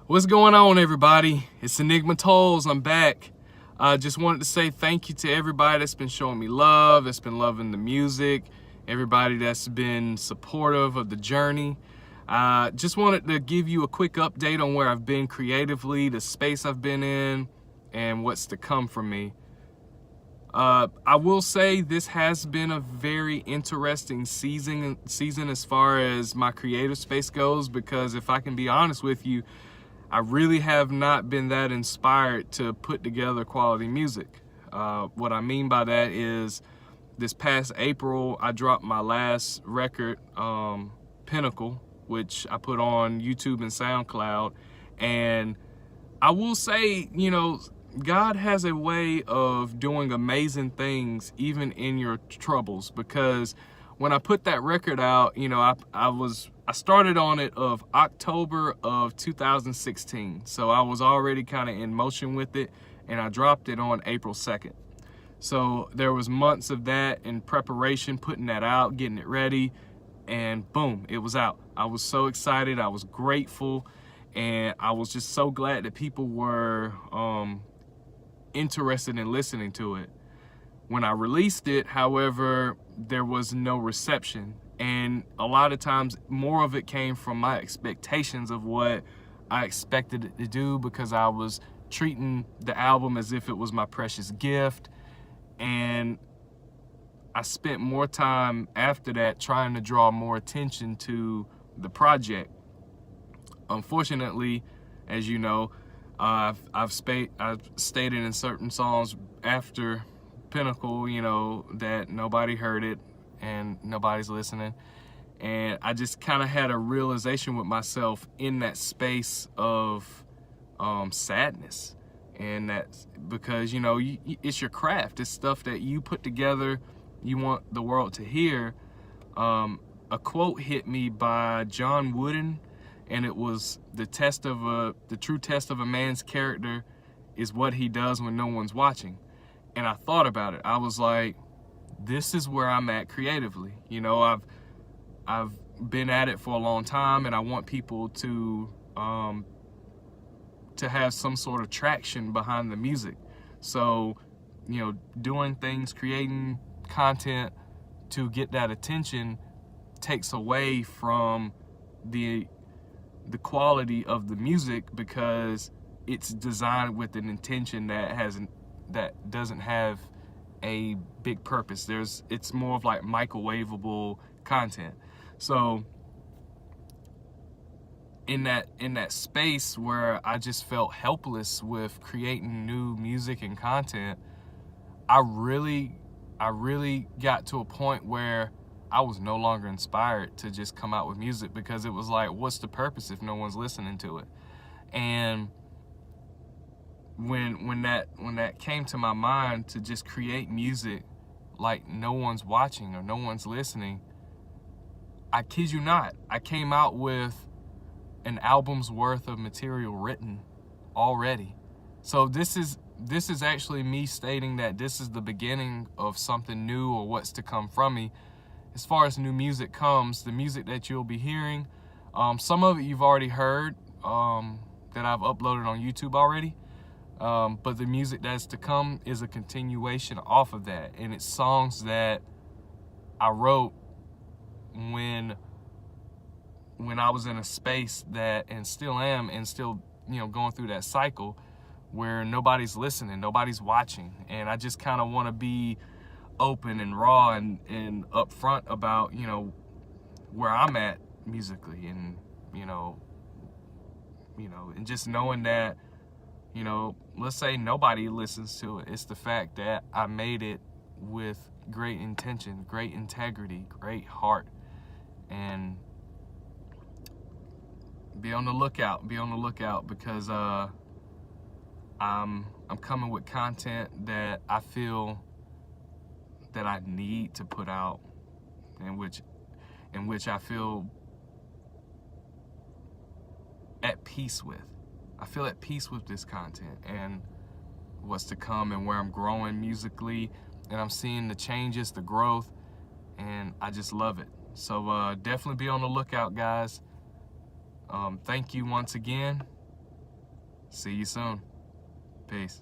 What's going on, everybody? It's Enigma Towles. I'm back. I just wanted to say thank you to everybody that's been showing me love, that's been loving the music, everybody that's been supportive of the journey. Just wanted to give you a quick update on where I've been creatively, the space I've been in, and what's to come for me. I will say this has been a very interesting season as far as my creative space goes, because if I can be honest with you, I really have not been that inspired to put together quality music. What I mean by that is this past April, I dropped my last record, Pinnacle, which I put on YouTube and SoundCloud. And I will say, God has a way of doing amazing things even in your troubles, because when I put that record out, I started on it of October of 2016. So I was already kind of in motion with it, and I dropped it on April 2nd. So there was months of that in preparation, putting that out, getting it ready, and boom, it was out. I was so excited, I was grateful, and I was just so glad that people were interested in listening to it. When I released it, however, there was no reception. And a lot of times more of it came from my expectations of what I expected it to do, because I was treating the album as if it was my precious gift. And I spent more time after that trying to draw more attention to the project. Unfortunately, as you know, I've stated in certain songs after Pinnacle, that nobody heard it and nobody's listening. And I just kind of had a realization with myself in that space of sadness. And that's because, it's your craft. It's stuff that you put together, you want the world to hear. A quote hit me by John Wooden, and it was the true test of a man's character is what he does when no one's watching. And I thought about it. I was like, this is where I'm at creatively. I've been at it for a long time, and I want people to have some sort of traction behind the music. So, doing things, creating content to get that attention takes away from the quality of the music, because it's designed with an intention that doesn't have a big purpose. It's more of like microwavable content. So in that space where I just felt helpless with creating new music and content, I really got to a point where I was no longer inspired to just come out with music, because it was like, what's the purpose if no one's listening to it? And when that came to my mind to just create music like no one's watching or no one's listening, I kid you not, I came out with an album's worth of material written already. So this is actually me stating that this is the beginning of something new, or what's to come from me. As far as new music comes, the music that you'll be hearing, some of it you've already heard, that I've uploaded on YouTube already. But the music that's to come is a continuation off of that. And it's songs that I wrote when I was in a space that, and still am, and still, going through that cycle where nobody's listening, nobody's watching. And I just kind of want to be open and raw and upfront about, where I'm at musically, and, and just knowing that, let's say nobody listens to it. It's the fact that I made it with great intention, great integrity, great heart. And be on the lookout, because I'm coming with content that I feel that I need to put out, in which I feel at peace with. I feel at peace with this content and what's to come, and where I'm growing musically, and I'm seeing the changes, the growth, and I just love it. So definitely be on the lookout, guys. Thank you once again. See you soon. Peace.